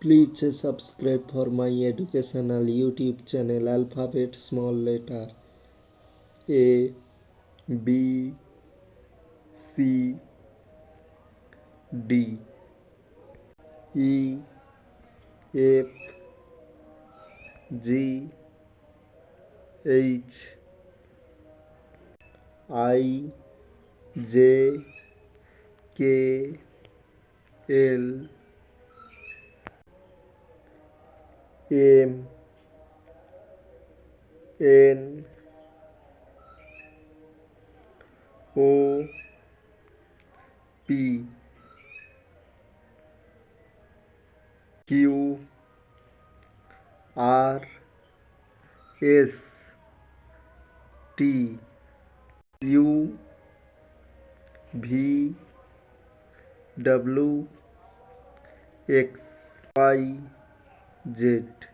Please subscribe for my educational YouTube channel. Alphabet small letter A, B, C, D, E, F, G, H, I, J, K, L, M, N, O, P, Q, R, S, T, U, V, W, X, Y, Z.